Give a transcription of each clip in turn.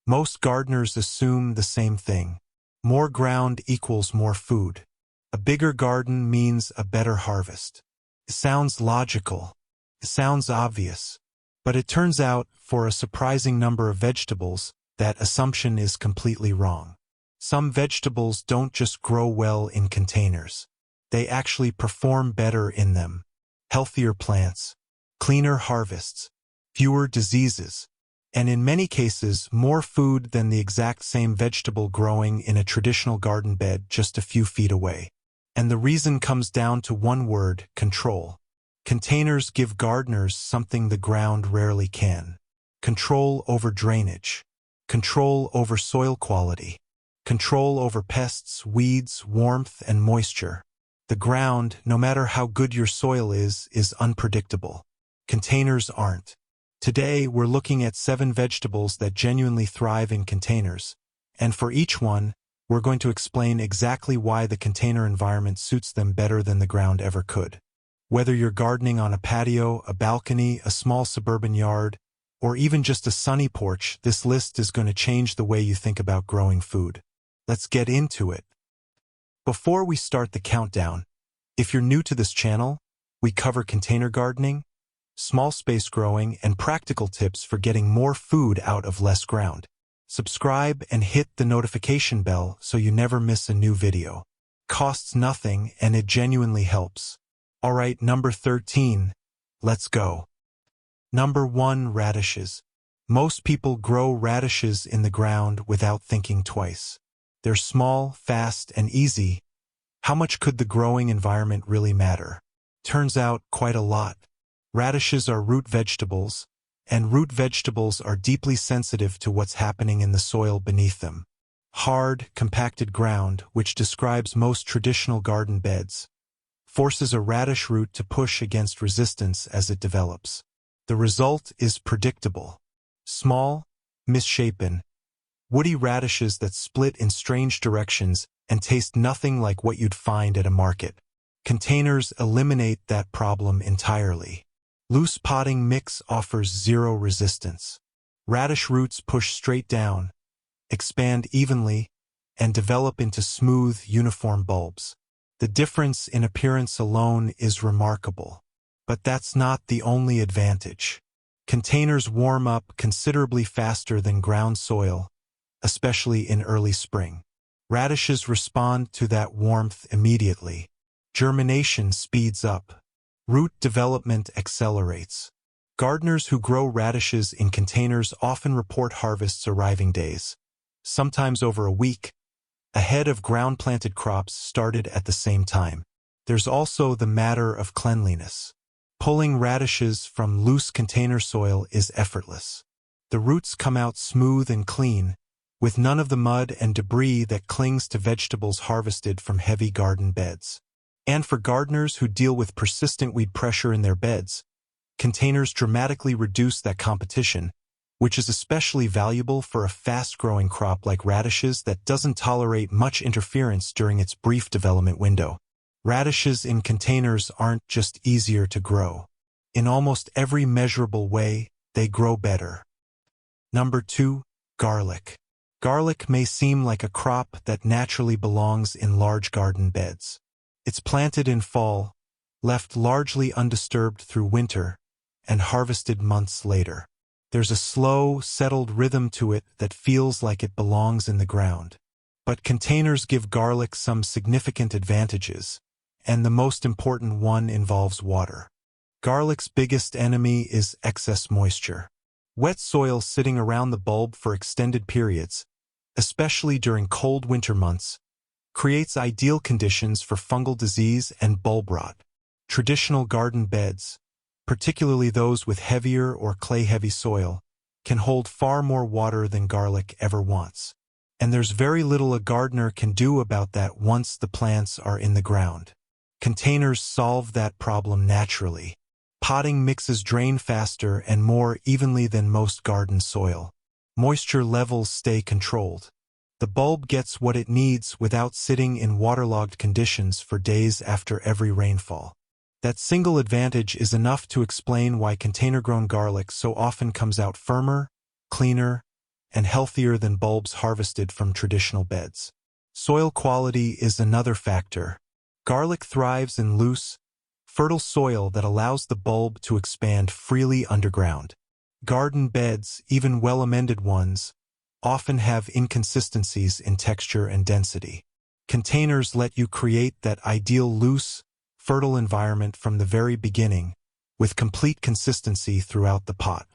Most gardeners assume the same thing. More ground equals more food. A bigger garden means a better harvest. It sounds logical. It sounds obvious. But it turns out, for a surprising number of vegetables, that assumption is completely wrong. Some vegetables don't just grow well in containers. They actually perform better in them. Healthier plants, cleaner harvests, fewer diseases, and in many cases more food than the exact same vegetable growing in a traditional garden bed just a few feet away. And the reason comes down to one word: control. Containers give gardeners something the ground rarely can. Control over drainage. Control over soil quality. Control over pests, weeds, warmth, and moisture. The ground, no matter how good your soil is unpredictable. Containers aren't. Today, we're looking at 7 vegetables that genuinely thrive in containers. And for each one, we're going to explain exactly why the container environment suits them better than the ground ever could. Whether you're gardening on a patio, a balcony, a small suburban yard, or even just a sunny porch, this list is going to change the way you think about growing food. Let's get into it. Before we start the countdown, if you're new to this channel, we cover container gardening, small space growing, and practical tips for getting more food out of less ground. Subscribe and hit the notification bell so you never miss a new video. Costs nothing and it genuinely helps. Alright, number 13. Let's go. Number 1. Radishes. Most people grow radishes in the ground without thinking twice. They're small, fast, and easy. How much could the growing environment really matter? Turns out, quite a lot. Radishes are root vegetables, and root vegetables are deeply sensitive to what's happening in the soil beneath them. Hard, compacted ground, which describes most traditional garden beds, forces a radish root to push against resistance as it develops. The result is predictable. Small, misshapen, woody radishes that split in strange directions and taste nothing like what you'd find at a market. Containers eliminate that problem entirely. Loose potting mix offers zero resistance. Radish roots push straight down, expand evenly, and develop into smooth, uniform bulbs. The difference in appearance alone is remarkable. But that's not the only advantage. Containers warm up considerably faster than ground soil, especially in early spring. Radishes respond to that warmth immediately. Germination speeds up. Root development accelerates. Gardeners who grow radishes in containers often report harvests arriving days, sometimes over a week, ahead of ground-planted crops started at the same time. There's also the matter of cleanliness. Pulling radishes from loose container soil is effortless. The roots come out smooth and clean, with none of the mud and debris that clings to vegetables harvested from heavy garden beds. And for gardeners who deal with persistent weed pressure in their beds, containers dramatically reduce that competition, which is especially valuable for a fast-growing crop like radishes that doesn't tolerate much interference during its brief development window. Radishes in containers aren't just easier to grow. In almost every measurable way, they grow better. Number 2. Garlic. Garlic may seem like a crop that naturally belongs in large garden beds. It's planted in fall, left largely undisturbed through winter, and harvested months later. There's a slow, settled rhythm to it that feels like it belongs in the ground. But containers give garlic some significant advantages, and the most important one involves water. Garlic's biggest enemy is excess moisture. Wet soil sitting around the bulb for extended periods, especially during cold winter months, creates ideal conditions for fungal disease and bulb rot. Traditional garden beds, particularly those with heavier or clay-heavy soil, can hold far more water than garlic ever wants. And there's very little a gardener can do about that once the plants are in the ground. Containers solve that problem naturally. Potting mixes drain faster and more evenly than most garden soil. Moisture levels stay controlled. The bulb gets what it needs without sitting in waterlogged conditions for days after every rainfall. That single advantage is enough to explain why container-grown garlic so often comes out firmer, cleaner, and healthier than bulbs harvested from traditional beds. Soil quality is another factor. Garlic thrives in loose, fertile soil that allows the bulb to expand freely underground. Garden beds, even well-amended ones, often have inconsistencies in texture and density. Containers let you create that ideal loose, fertile environment from the very beginning, with complete consistency throughout the pot.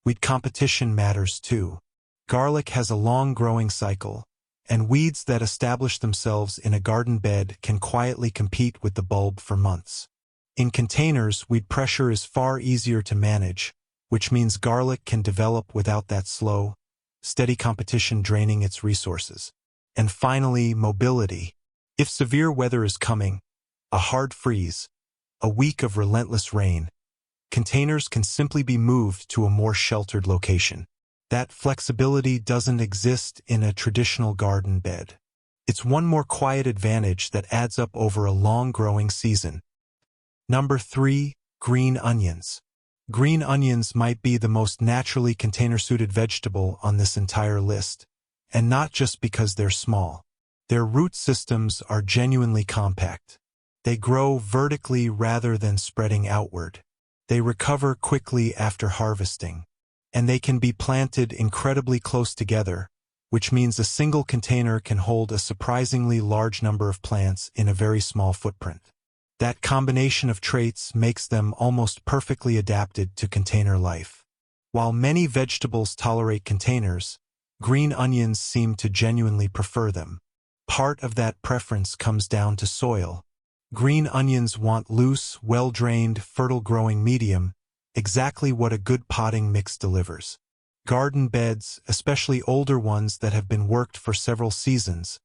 Weed competition matters too. Garlic has a long growing cycle, and weeds that establish themselves in a garden bed can quietly compete with the bulb for months. In containers, weed pressure is far easier to manage, which means garlic can develop without that slow, steady competition draining its resources. And finally, mobility. If severe weather is coming, a hard freeze, a week of relentless rain, containers can simply be moved to a more sheltered location. That flexibility doesn't exist in a traditional garden bed. It's one more quiet advantage that adds up over a long growing season. Number 3, green onions. Green onions might be the most naturally container-suited vegetable on this entire list, and not just because they're small. Their root systems are genuinely compact. They grow vertically rather than spreading outward. They recover quickly after harvesting, and they can be planted incredibly close together, which means a single container can hold a surprisingly large number of plants in a very small footprint. That combination of traits makes them almost perfectly adapted to container life. While many vegetables tolerate containers, green onions seem to genuinely prefer them. Part of that preference comes down to soil. Green onions want loose, well-drained, fertile-growing medium, exactly what a good potting mix delivers. Garden beds, especially older ones that have been worked for several seasons,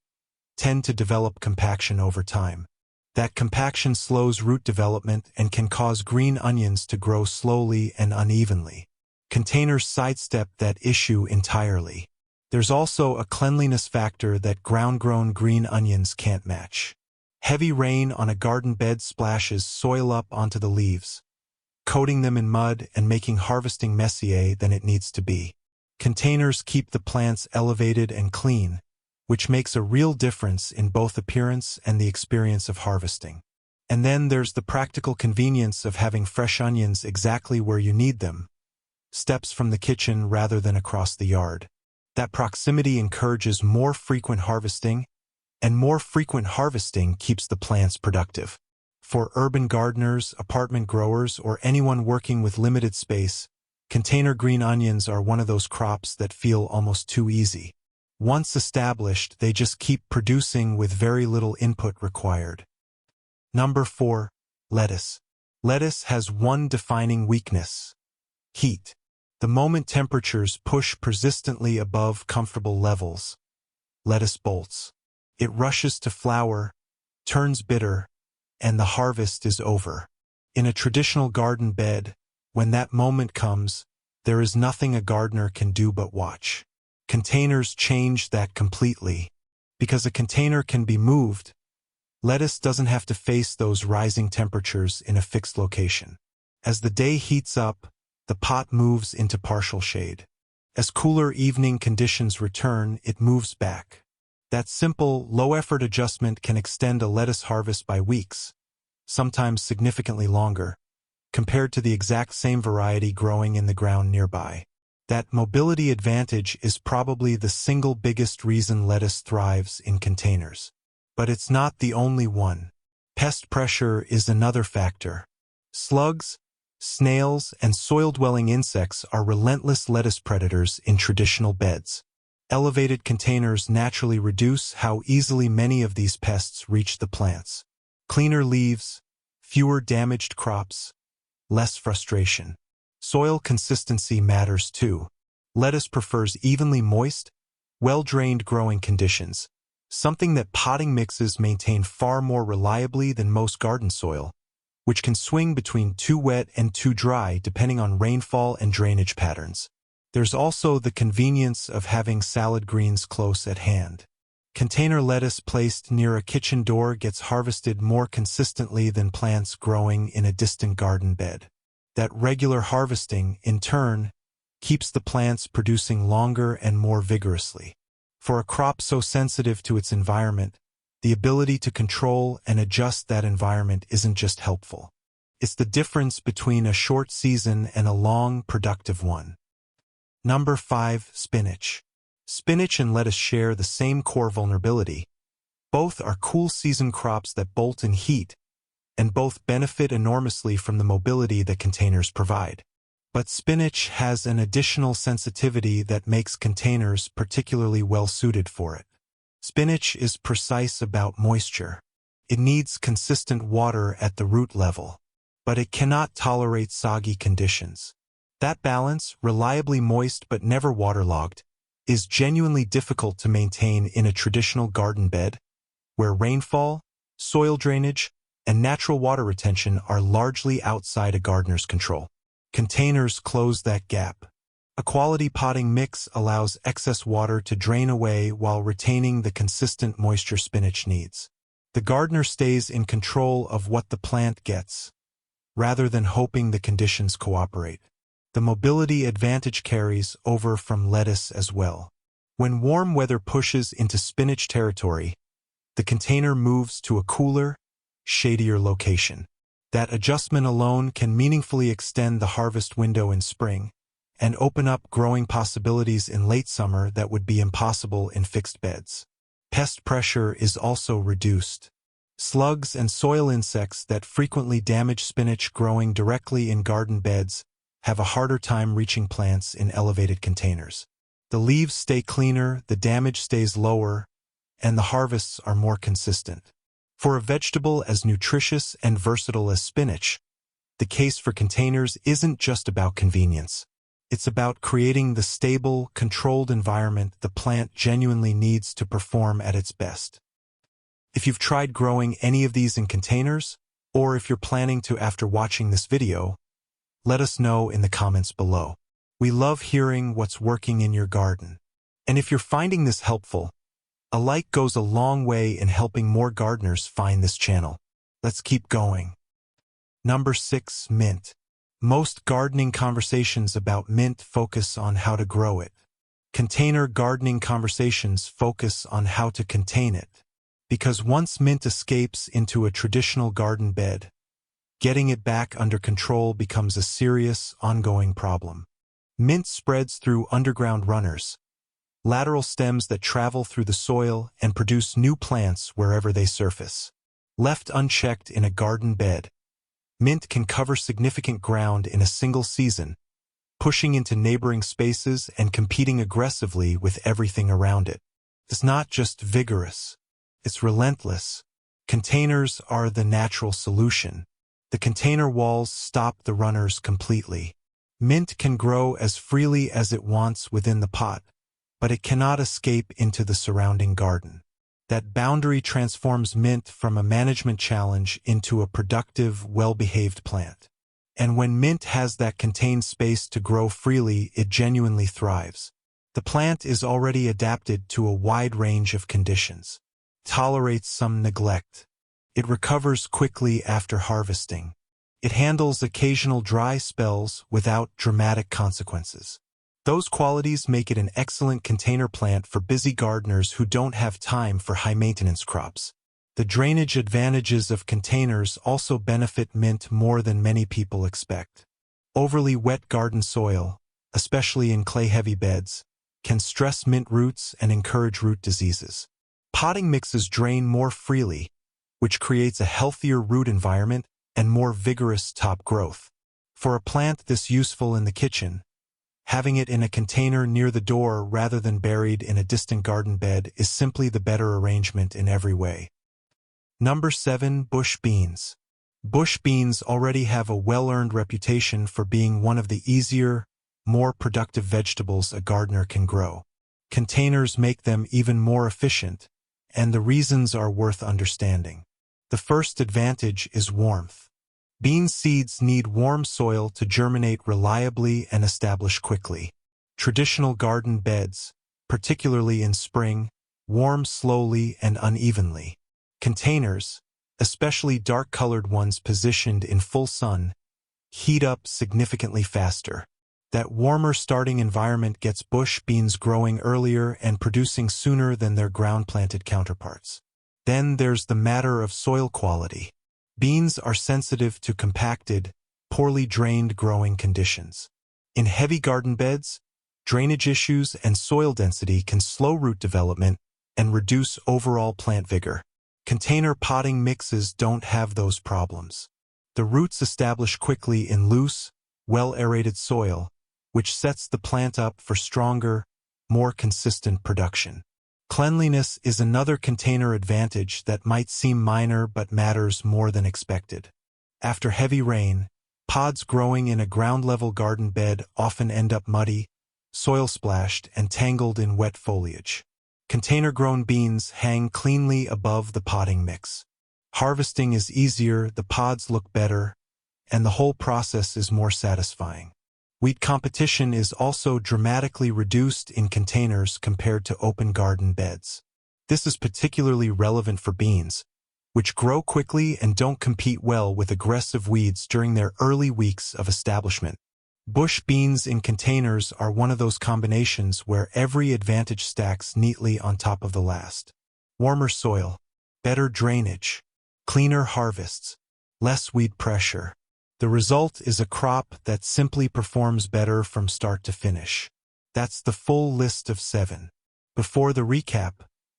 tend to develop compaction over time. That compaction slows root development and can cause green onions to grow slowly and unevenly. Containers sidestep that issue entirely. There's also a cleanliness factor that ground-grown green onions can't match. Heavy rain on a garden bed splashes soil up onto the leaves, coating them in mud and making harvesting messier than it needs to be. Containers keep the plants elevated and clean, which makes a real difference in both appearance and the experience of harvesting. And then there's the practical convenience of having fresh onions exactly where you need them, steps from the kitchen rather than across the yard. That proximity encourages more frequent harvesting, and more frequent harvesting keeps the plants productive. For urban gardeners, apartment growers, or anyone working with limited space, container green onions are one of those crops that feel almost too easy. Once established, they just keep producing with very little input required. Number 4, lettuce. Lettuce has one defining weakness: heat. The moment temperatures push persistently above comfortable levels, lettuce bolts. It rushes to flower, turns bitter, and the harvest is over. In a traditional garden bed, when that moment comes, there is nothing a gardener can do but watch. Containers change that completely. Because a container can be moved, lettuce doesn't have to face those rising temperatures in a fixed location. As the day heats up, the pot moves into partial shade. As cooler evening conditions return, it moves back. That simple, low-effort adjustment can extend a lettuce harvest by weeks, sometimes significantly longer, compared to the exact same variety growing in the ground nearby. That mobility advantage is probably the single biggest reason lettuce thrives in containers. But it's not the only one. Pest pressure is another factor. Slugs, snails, and soil-dwelling insects are relentless lettuce predators in traditional beds. Elevated containers naturally reduce how easily many of these pests reach the plants. Cleaner leaves, fewer damaged crops, less frustration. Soil consistency matters too. Lettuce prefers evenly moist, well-drained growing conditions, something that potting mixes maintain far more reliably than most garden soil, which can swing between too wet and too dry depending on rainfall and drainage patterns. There's also the convenience of having salad greens close at hand. Container lettuce placed near a kitchen door gets harvested more consistently than plants growing in a distant garden bed. That regular harvesting, in turn, keeps the plants producing longer and more vigorously. For a crop so sensitive to its environment, the ability to control and adjust that environment isn't just helpful. It's the difference between a short season and a long, productive one. Number 5. Spinach. Spinach and lettuce share the same core vulnerability. Both are cool season crops that bolt in heat, and both benefit enormously from the mobility that containers provide. But spinach has an additional sensitivity that makes containers particularly well suited for it. Spinach is precise about moisture. It needs consistent water at the root level, but it cannot tolerate soggy conditions. That balance, reliably moist but never waterlogged, is genuinely difficult to maintain in a traditional garden bed, where rainfall, soil drainage, and natural water retention are largely outside a gardener's control. Containers close that gap. A quality potting mix allows excess water to drain away while retaining the consistent moisture spinach needs. The gardener stays in control of what the plant gets, rather than hoping the conditions cooperate. The mobility advantage carries over from lettuce as well. When warm weather pushes into spinach territory, the container moves to a cooler, shadier location. That adjustment alone can meaningfully extend the harvest window in spring and open up growing possibilities in late summer that would be impossible in fixed beds. Pest pressure is also reduced. Slugs and soil insects that frequently damage spinach growing directly in garden beds have a harder time reaching plants in elevated containers. The leaves stay cleaner, the damage stays lower, and the harvests are more consistent. For a vegetable as nutritious and versatile as spinach, the case for containers isn't just about convenience. It's about creating the stable, controlled environment the plant genuinely needs to perform at its best. If you've tried growing any of these in containers, or if you're planning to after watching this video, let us know in the comments below. We love hearing what's working in your garden. And if you're finding this helpful, a like goes a long way in helping more gardeners find this channel. Let's keep going. Number 6. Mint. Most gardening conversations about mint focus on how to grow it. Container gardening conversations focus on how to contain it. Because once mint escapes into a traditional garden bed, getting it back under control becomes a serious, ongoing problem. Mint spreads through underground runners, lateral stems that travel through the soil and produce new plants wherever they surface. Left unchecked in a garden bed, mint can cover significant ground in a single season, pushing into neighboring spaces and competing aggressively with everything around it. It's not just vigorous, it's relentless. Containers are the natural solution. The container walls stop the runners completely. Mint can grow as freely as it wants within the pot, but it cannot escape into the surrounding garden. That boundary transforms mint from a management challenge into a productive, well-behaved plant. And when mint has that contained space to grow freely, it genuinely thrives. The plant is already adapted to a wide range of conditions. Tolerates some neglect. It recovers quickly after harvesting. It handles occasional dry spells without dramatic consequences. Those qualities make it an excellent container plant for busy gardeners who don't have time for high-maintenance crops. The drainage advantages of containers also benefit mint more than many people expect. Overly wet garden soil, especially in clay-heavy beds, can stress mint roots and encourage root diseases. Potting mixes drain more freely, which creates a healthier root environment and more vigorous top growth. For a plant this useful in the kitchen, having it in a container near the door rather than buried in a distant garden bed is simply the better arrangement in every way. Number 7. Bush beans. Bush beans already have a well-earned reputation for being one of the easier, more productive vegetables a gardener can grow. Containers make them even more efficient, and the reasons are worth understanding. The first advantage is warmth. Bean seeds need warm soil to germinate reliably and establish quickly. Traditional garden beds, particularly in spring, warm slowly and unevenly. Containers, especially dark-colored ones positioned in full sun, heat up significantly faster. That warmer starting environment gets bush beans growing earlier and producing sooner than their ground-planted counterparts. Then there's the matter of soil quality. Beans are sensitive to compacted, poorly drained growing conditions. In heavy garden beds, drainage issues and soil density can slow root development and reduce overall plant vigor. Container potting mixes don't have those problems. The roots establish quickly in loose, well-aerated soil, which sets the plant up for stronger, more consistent production. Cleanliness is another container advantage that might seem minor but matters more than expected. After heavy rain, pods growing in a ground-level garden bed often end up muddy, soil-splashed, and tangled in wet foliage. Container-grown beans hang cleanly above the potting mix. Harvesting is easier, the pods look better, and the whole process is more satisfying. Weed competition is also dramatically reduced in containers compared to open garden beds. This is particularly relevant for beans, which grow quickly and don't compete well with aggressive weeds during their early weeks of establishment. Bush beans in containers are one of those combinations where every advantage stacks neatly on top of the last. Warmer soil, better drainage, cleaner harvests, less weed pressure. The result is a crop that simply performs better from start to finish. That's the full list of 7. Before the recap,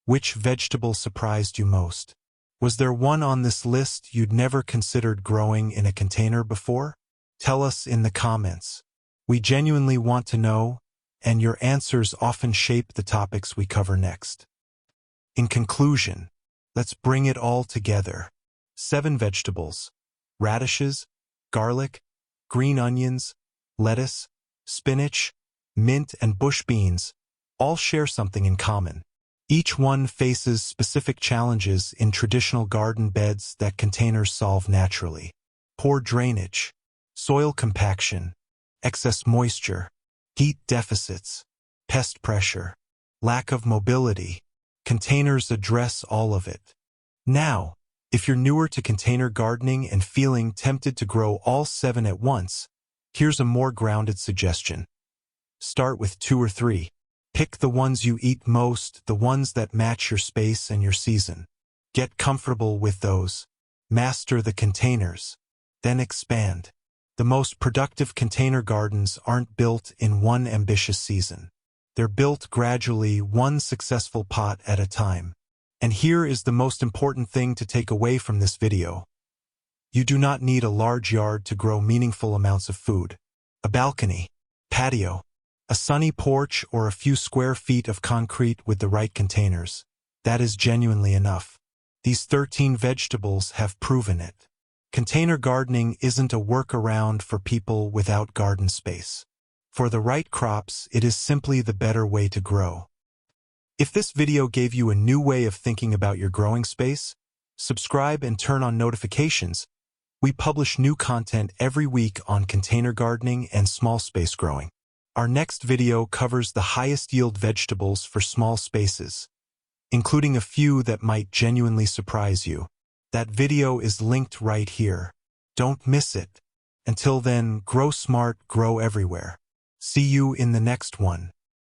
which vegetable surprised you most? Was there one on this list you'd never considered growing in a container before? Tell us in the comments. We genuinely want to know, and your answers often shape the topics we cover next. In conclusion, let's bring it all together. 7 vegetables: radishes, garlic, green onions, lettuce, spinach, mint, and bush beans all share something in common. Each one faces specific challenges in traditional garden beds that containers solve naturally. Poor drainage, soil compaction, excess moisture, heat deficits, pest pressure, lack of mobility. Containers address all of it. Now, if you're newer to container gardening and feeling tempted to grow all 7 at once, here's a more grounded suggestion. Start with 2 or 3. Pick the ones you eat most, the ones that match your space and your season. Get comfortable with those. Master the containers. Then expand. The most productive container gardens aren't built in one ambitious season. They're built gradually, one successful pot at a time. And here is the most important thing to take away from this video. You do not need a large yard to grow meaningful amounts of food. A balcony, patio, a sunny porch, or a few square feet of concrete with the right containers. That is genuinely enough. These 13 vegetables have proven it. Container gardening isn't a workaround for people without garden space. For the right crops, it is simply the better way to grow. If this video gave you a new way of thinking about your growing space, subscribe and turn on notifications. We publish new content every week on container gardening and small space growing. Our next video covers the highest yield vegetables for small spaces, including a few that might genuinely surprise you. That video is linked right here. Don't miss it. Until then, grow smart, grow everywhere. See you in the next one.